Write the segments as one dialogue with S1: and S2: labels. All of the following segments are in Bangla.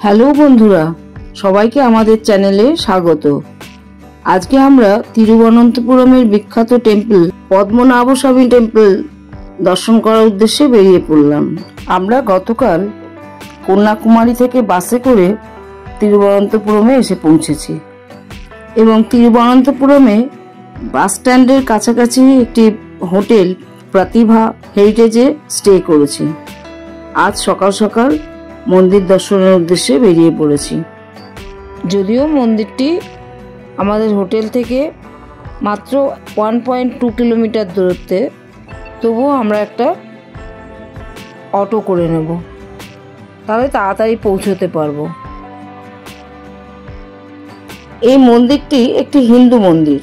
S1: হ্যালো বন্ধুরা, সবাইকে আমাদের চ্যানেলে স্বাগত। আজকে আমরা তিরুবনন্তপুরমের বিখ্যাত টেম্পল পদ্মনাভস্বামী টেম্পল দর্শন করার উদ্দেশ্যে বেরিয়ে পড়লাম। আমরা গতকাল কন্যাকুমারী থেকে বাসে করে তিরুবনন্তপুরমে এসে পৌঁছেছি এবং তিরুবনন্তপুরমে বাস স্ট্যান্ডের কাছাকাছি একটি হোটেল প্রতিভা হেরিটেজে স্টে করেছি। আজ সকাল সকাল মন্দির দর্শনের উদ্দেশ্যে বেরিয়ে পড়েছি। যদিও মন্দিরটি আমাদের হোটেল থেকে মাত্র 1.2 কিলোমিটার দূরত্বে, তবুও আমরা একটা অটো করে নেব, তাহলে তাড়াতাড়ি পৌঁছতে পারবো। এই মন্দিরটি একটি হিন্দু মন্দির।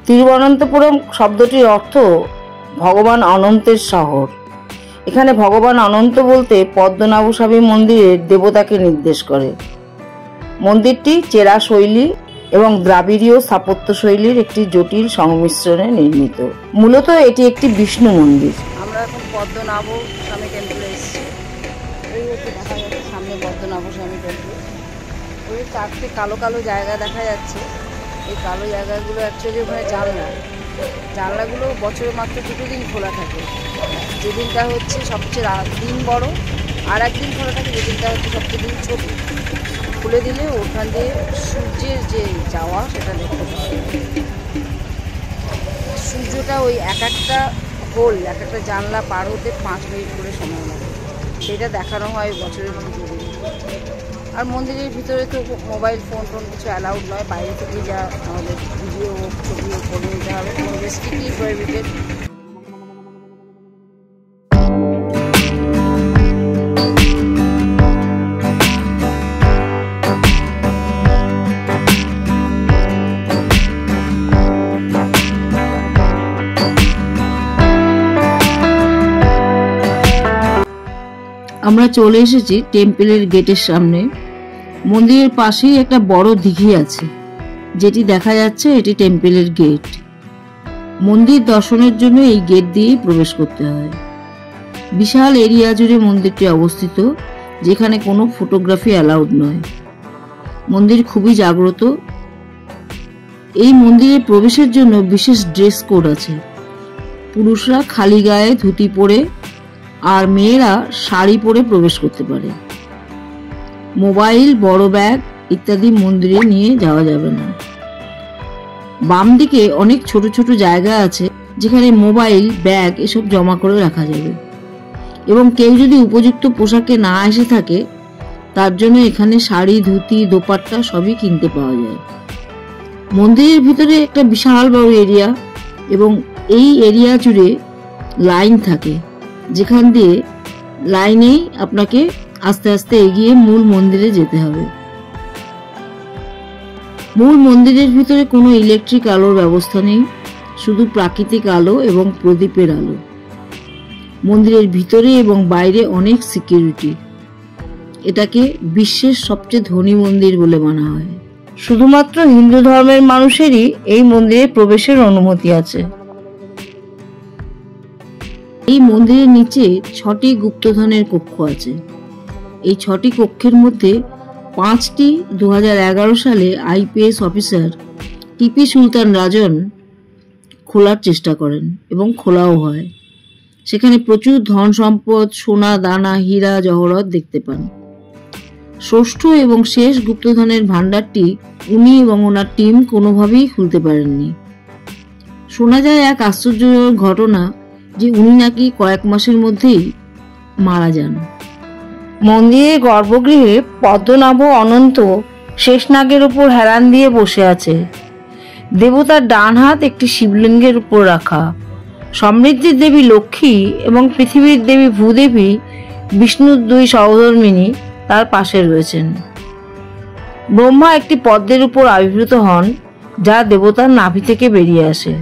S1: তিরুবনন্তপুরম শব্দটির অর্থ ভগবান অনন্তের শহর। এখানে ভগবান অনন্ত বলতে পদ্মনাভস্বামী মন্দিরের দেবতাকে নির্দেশ করে। মন্দিরটি চেরা শৈলী এবং দ্রাবিড়ীয় স্থাপত্য শৈলীর একটি জটিল সংমিশ্রণে নির্মিত। মূলত এটি একটি বিষ্ণু মন্দির। আমরা এখন পদ্মনাভস্বামী টেম্পলে এসেছি। এই হচ্ছে দেখা যাচ্ছে সামনে পদ্মনাভস্বামী টেম্পল। ওই চারটে কালো কালো জায়গা দেখা যাচ্ছে। এই কালো জায়গাগুলো অ্যাকচুয়ালি ওখানে জানলাগুলো বছরে মাত্র 2 দিন খোলা থাকে। যেদিনটা হচ্ছে সবচেয়ে দিন বড়, আর একদিন খোলা থাকে যেদিনটা হচ্ছে সবচেয়ে দিন ছোট। খুলে দিলে ওখান দিয়ে সূর্যের যে যাওয়া সেটা দেখতে পাওয়া যায়। সূর্যটা ওই এক একটা জানলা পার হতে 5 মিনিট করে সময় লাগে, সেটা দেখানো হয় বছরের 2 দিন। আর মন্দিরের ভিতরে তো মোবাইল ফোন কিছু অ্যালাউড নয়, বাইরে থেকে যা আমাদের ভিডিও ছবি করে নিতে হবে, স্ট্রিক্টলি প্রহিবিটেড। আমরা চলে এসেছি টেম্পলের গেটের সামনে। মন্দিরের পাশেই একটা বড় দিঘি আছে, যেটি দেখা যাচ্ছে এটি টেম্পলের গেট। মন্দির দর্শনের জন্য এই গেট দিয়েই প্রবেশ করতে হয়। বিশাল এরিয়া জুড়ে মন্দিরটি অবস্থিত, যেখানে কোনো ফটোগ্রাফি অ্যালাউড নয়। মন্দির খুবই জাগ্রত। এই মন্দিরে প্রবেশের জন্য বিশেষ ড্রেস কোড আছে। পুরুষরা খালি গায়ে ধুতি পরে আর মেয়েরা শাড়ি পরে প্রবেশ করতে পারে। মোবাইল, বড় ব্যাগ ইত্যাদি মন্দিরে নিয়ে যাওয়া যাবে না। বাম দিকে অনেক ছোট ছোট জায়গা আছে, যেখানে মোবাইল, ব্যাগ এসব জমা করে রাখা যাবে। এবং কেউ যদি উপযুক্ত পোশাকে না এসে থাকে, তার জন্য এখানে শাড়ি, ধুতি, দোপাট্টা সবই কিনতে পাওয়া যায়। মন্দিরের ভিতরে একটা বিশাল বড় এরিয়া এবং এই এরিয়া জুড়ে লাইন থাকে, যেখান দিয়ে লাইনেই আপনাকে আস্তে আস্তে এগিয়ে মূল মন্দিরে যেতে হবে। মূল মন্দিরের ভিতরে কোনো ইলেকট্রিক আলোর ব্যবস্থা নেই, শুধু প্রাকৃতিক আলো এবং প্রদীপের আলো। মন্দিরের ভিতরে এবং বাইরে অনেক সিকিউরিটি। এটাকে বিশ্বের সবচেয়ে ধনী মন্দির বলে মানা হয়। শুধুমাত্র হিন্দু ধর্মের মানুষেরই এই মন্দিরে প্রবেশের অনুমতি আছে। এই মন্দিরের নিচে 6টি গুপ্তধনের কক্ষ আছে। এই 6টি কক্ষের মধ্যে 5টি 2011 সালে আইপিএস অফিসার টিপি সুলতান রাজন খোলার চেষ্টা করেন এবং খোলাও হয়। সেখানে প্রচুর ধন সম্পদ, সোনা দানা, হীরা জহরত দেখতে পান। ষষ্ঠ এবং শেষ গুপ্তধনের ভাণ্ডারটি উনি এবং ওনার টিম কোনোভাবেই খুলতে পারেননি। শোনা যায় এক আশ্চর্যজনক ঘটনা যে উনি নাকি কয়েক মাসের মধ্যেই মারা যান। মন্দিরের গর্ভগৃহে পদ্মনাভ অনন্ত শেষনাগের উপর হেলান দিয়ে বসে আছে। দেবতার ডান হাত একটি শিবলিঙ্গের উপর রাখা। সমৃদ্ধির দেবী লক্ষ্মী এবং পৃথিবীর দেবী ভূদেবী, বিষ্ণুর 2 সহধর্মিণী তার পাশে রয়েছেন। ব্রহ্মা একটি পদ্মের উপর আবির্ভূত হন, যা দেবতার নাভি থেকে বেরিয়ে আসে।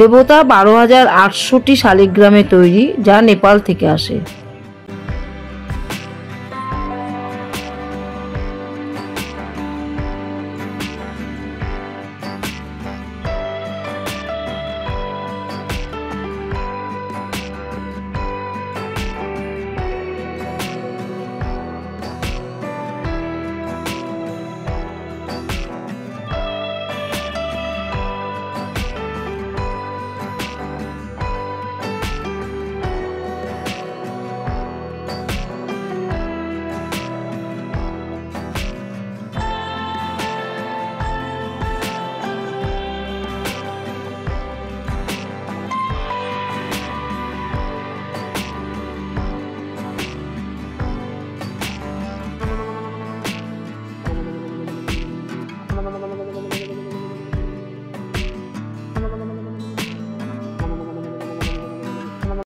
S1: দেবতা 12,800টি শালিগ্রামে তৈরি, যা নেপাল থেকে আসে।